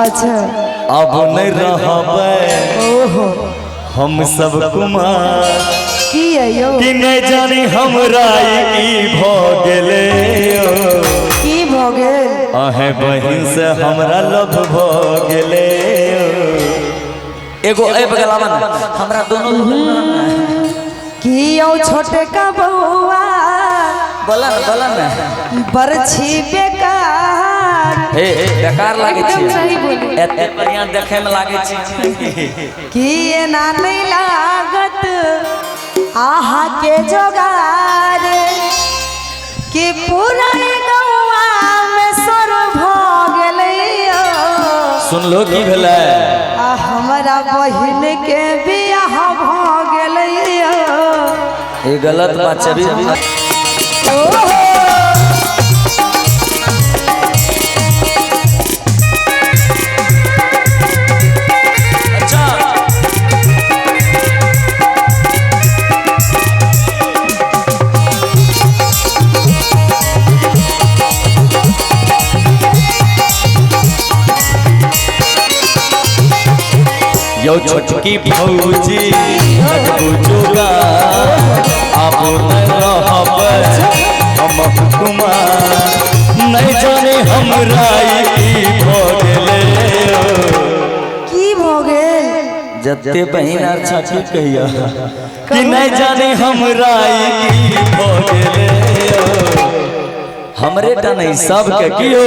अच्छा अब नहीं रहबे ओहो हम सब कुमार की है यो कि नहीं जानी हमरा की भ गेले की भ गेल अहे बहिन से हमरा लव भ गेले एगो ए बगलावा हमरा दोनों की यो छोटे का बउआ बोला ना बरछी बेकार हे बेकार लागे एकदम छी सही बोली एते बढ़िया देखे में लागे छी कि एना नहीं लागत आहा के जोगार कि पूरा गौआ में सर भ गेलैयो सुन लो की भेलै आ हमरा बहिन के बियाह भ गेलैयो ये गलत बात छबी ओहो यो छोटकी भौजी बुजुगा अब नहीं रहबे हम कुमार नहीं जाने हमरा की भ गेले की भ गेल जते बहिन आर छठी कहिया कि नहीं जाने हमरा की भ गेले हमरे टा नहीं सबके कियो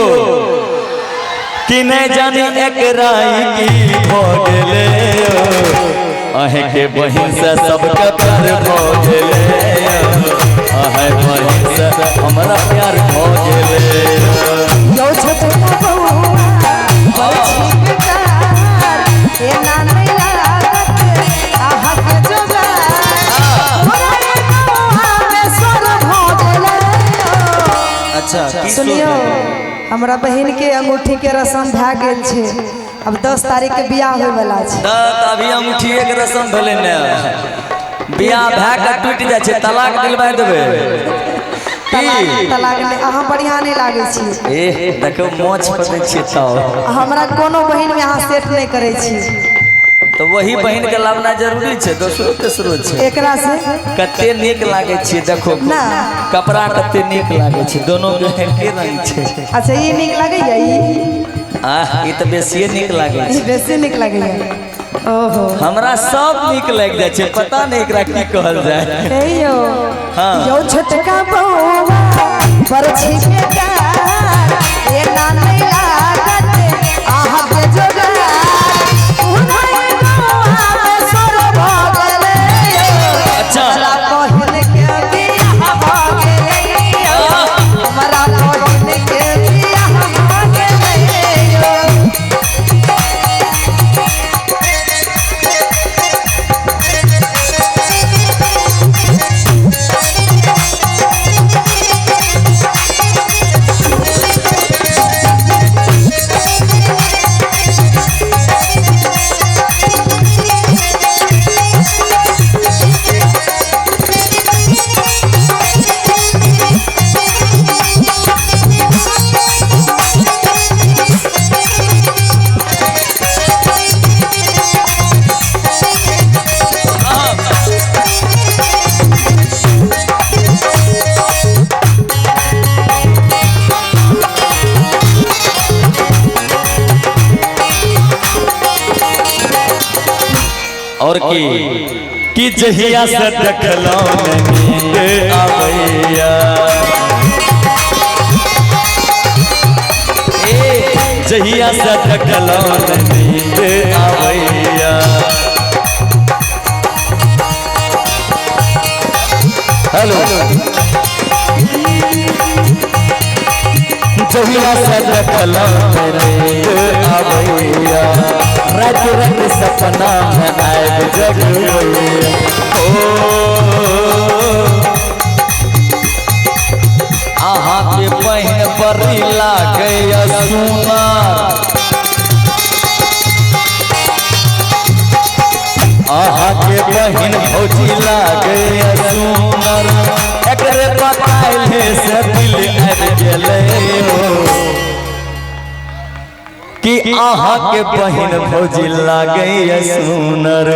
कि नहीं जाने एक राई की भ गेले अहे के बहिन से सबके प्यार भ गेले अहे बहिन से हमरा प्यार भ गेले यो छोटे बउआ बरछी बेकार एना नहीं लागत आहा के जोगार पूरा गौआ में सर भ गेलैयो अच्छा सुनियो हमरा बहन के अंगूठी के रस्म भए गेल छै अब 10 तारीख के बियाह होय वाला छै अभी अंगूठिए के रस्म भेले ने बियाह भए के टूट जाय छै तलाक दिलवा देबे तलाक ले अहाँ बढ़िया नहीं लागे छी ए देखो मोछ पते छी त हमरा कोनो बहन में अहाँ सेट नहीं करे छी तो वही बहन के लावना जरूरी छै दोसरो तेसरो छै एकरा से कते नीक लागे छै देखो ना कपड़ा कते नीक लागे छै दोनों के एके रंग छै अच्छा ये नीक लगे ई त बेसिए नीक लागे छै बेसी नीक लगे ओहो हमरा सब नीक लाग जाय छै पता नहीं एकरा की कहल जाय हे यो हां यो छोटका बउआ बरछी बेकार एना नहीं लागत आहा के जोगार उन्हाई गौआ में सर भ गेलैयो अच्छा हमरा बहिन के बियाह भ गेलैयो हमरा बहिन के बियाह भ गेलैयो और की जहिया से देखलो नींद आबैया जहिया से देखलो नींद आबैया हेलो जहिया से देखलो नींद आबैया रात रात सपना में आए जग आहा के बहन बड़ी लागे सुनार आहा के बहन भौजी लागे सुनार एकरे बताइले से दिल आबि गेलै कि आहा के बहन भौजी लागे सुनर।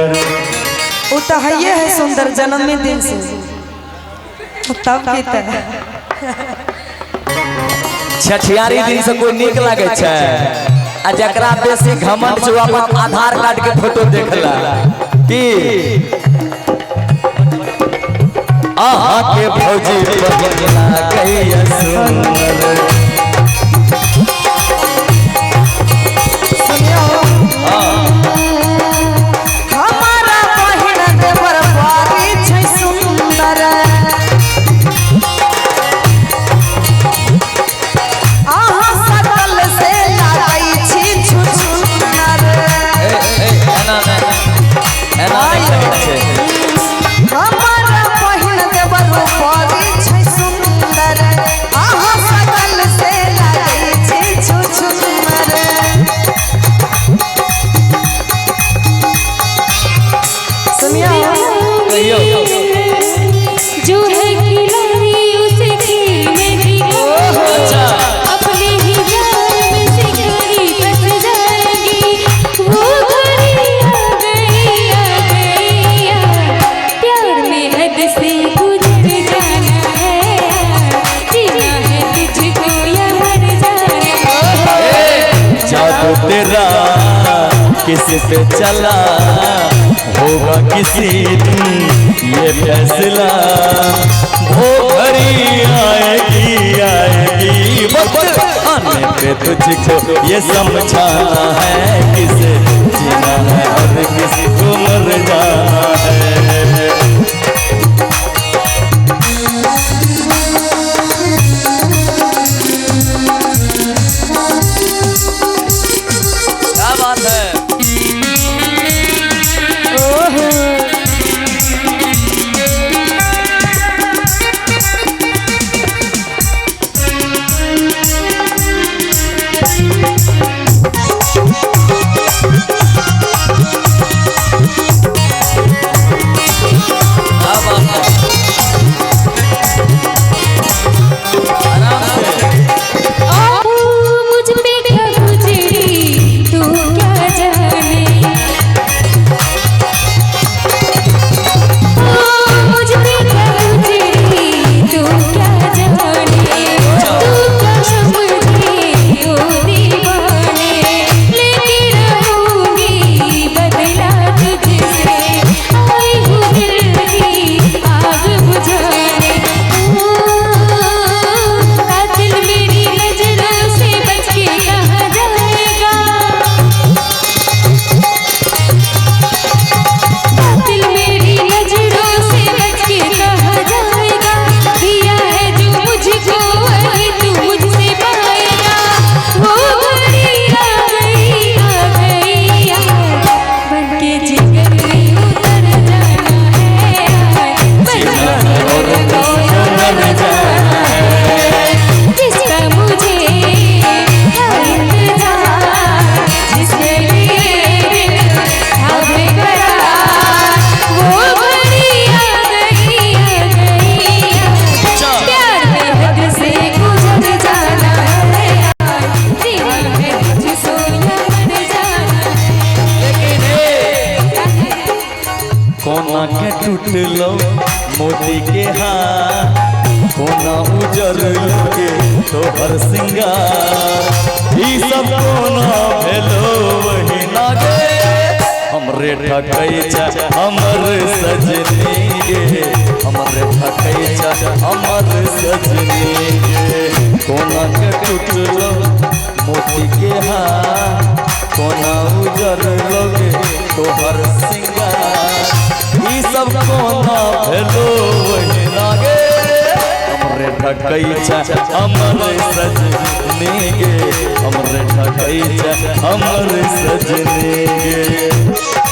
वो तो है सुंदर जन्मदिन से तब की छठियारी दिन से कोई निक लागे छे आ जकरा बेसी घमंड छै अपन आधार कार्ड के फोटो देखला कि आहा के भौजी बहन लागे सुनर। जो है खिलाड़ी उसे खेलने भी अपने ही जाल में शिकारी फंस जाएगी। वो घड़ी आ गई प्यार में हद से गुजर जाना है, जीना है तुझको या मर जाना है। जादू तेरा किसी पे चला होगा किसी दिन ये फैसला, वो घड़ी आएगी आएगी वक्त आने पे तुझको ये समझाना है किसे जीना है और किसी को मर जाना है। क्या बात है। कोना के टूटलो मोती के हाथ, कोना उजर के तोहर सिंगार, ई सब कोना भेलो वही नागे हमरे ठकैचा हमर सजनी गे, हमरे ठकैचा हमर सजनी गे। कोना के टूटलो मोती के हाथ, कोना उजर लोगे तोहर सिंगार, ई सब कोना भेलो वही लागे हमरे ठकैचा हमर सजनी गे, हमरे ठकैचा हमर सजनी गे।